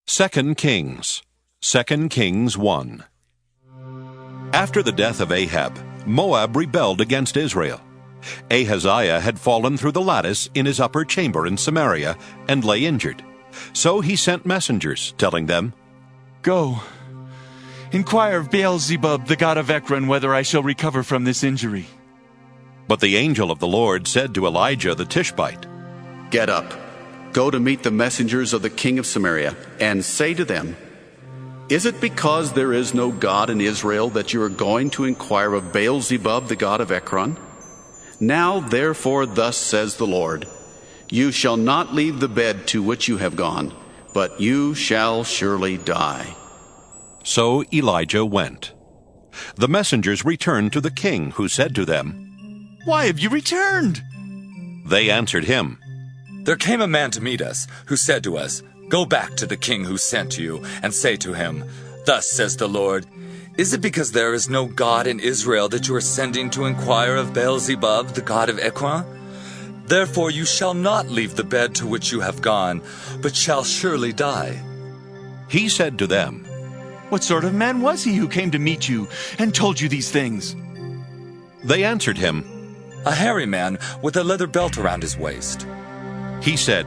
2 Kings. 2 Kings 1. After the death of Ahab, Moab rebelled against Israel. Ahaziah had fallen through the lattice in his upper chamber in Samaria and lay injured. So he sent messengers, telling them, "Go, inquire of Beelzebub, the god of Ekron, whether I shall recover from this injury." But the angel of the Lord said to Elijah the Tishbite, "Get up, go to meet the messengers of the king of Samaria, and say to them, Is it because there is no God in Israel that you are going to inquire of Beelzebub, the god of Ekron? Now, therefore, thus says the Lord, you shall not leave the bed to which you have gone, but you shall surely die." So Elijah went. The messengers returned to the king, who said to them, "Why have you returned?" They answered him, "There came a man to meet us, who said to us, 'Go back to the king who sent you, and say to him, Thus says the Lord, Is it because there is no God in Israel that you are sending to inquire of Beelzebub, the god of Ekron? Therefore you shall not leave the bed to which you have gone, but shall surely die.'" He said to them, "What sort of man was he who came to meet you and told you these things?" They answered him, "A hairy man with a leather belt around his waist." He said,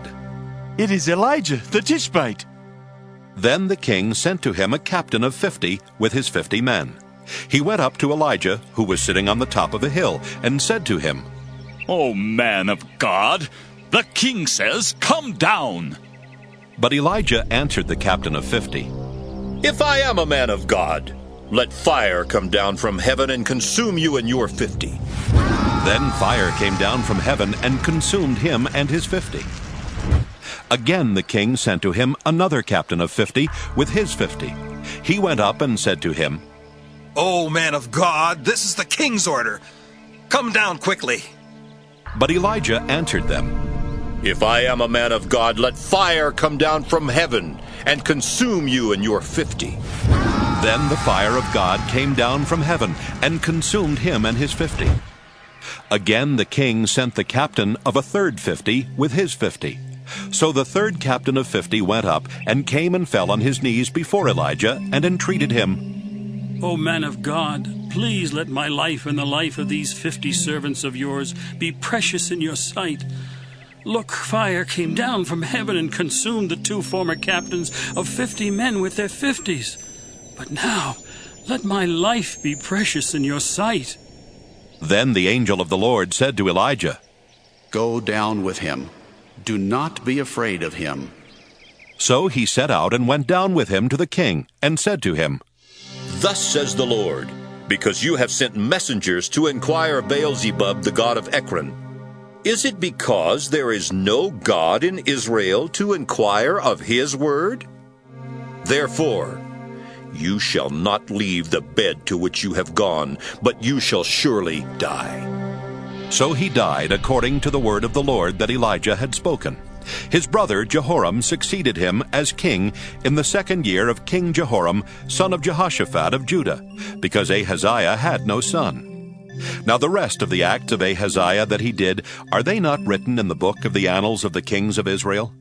"It is Elijah the Tishbite." Then the king sent to him a captain of 50 with his 50 men. He went up to Elijah, who was sitting on the top of a hill, and said to him, "O man of God, the king says, 'Come down.'" But Elijah answered the captain of 50, "If I am a man of God, let fire come down from heaven and consume you and your 50. Then fire came down from heaven and consumed him and his 50. Again the king sent to him another captain of 50 with his 50. He went up and said to him, "O man of God, this is the king's order. Come down quickly." But Elijah answered them, If I am a man of God, let fire come down from heaven and consume you and your 50. Then the fire of God came down from heaven and consumed him and his 50. Again the king sent the captain of a third 50 with his 50. So the third captain of 50 went up and came and fell on his knees before Elijah and entreated him, "O man of God, please let my life and the life of these 50 servants of yours be precious in your sight. Look, fire came down from heaven and consumed the 2 former captains of 50 men with their 50s. But now, let my life be precious in your sight." Then the angel of the Lord said to Elijah, "Go down with him. Do not be afraid of him." So he set out and went down with him to the king, and said to him, Thus says the Lord, because you have sent messengers to inquire of Beelzebub, the god of Ekron. Is it because there is no God in Israel to inquire of his word? Therefore, you shall not leave the bed to which you have gone, but you shall surely die." So he died according to the word of the Lord that Elijah had spoken. His brother Jehoram succeeded him as king in the 2nd year of King Jehoram, son of Jehoshaphat of Judah, because Ahaziah had no son. Now the rest of the acts of Ahaziah that he did, are they not written in the book of the annals of the kings of Israel?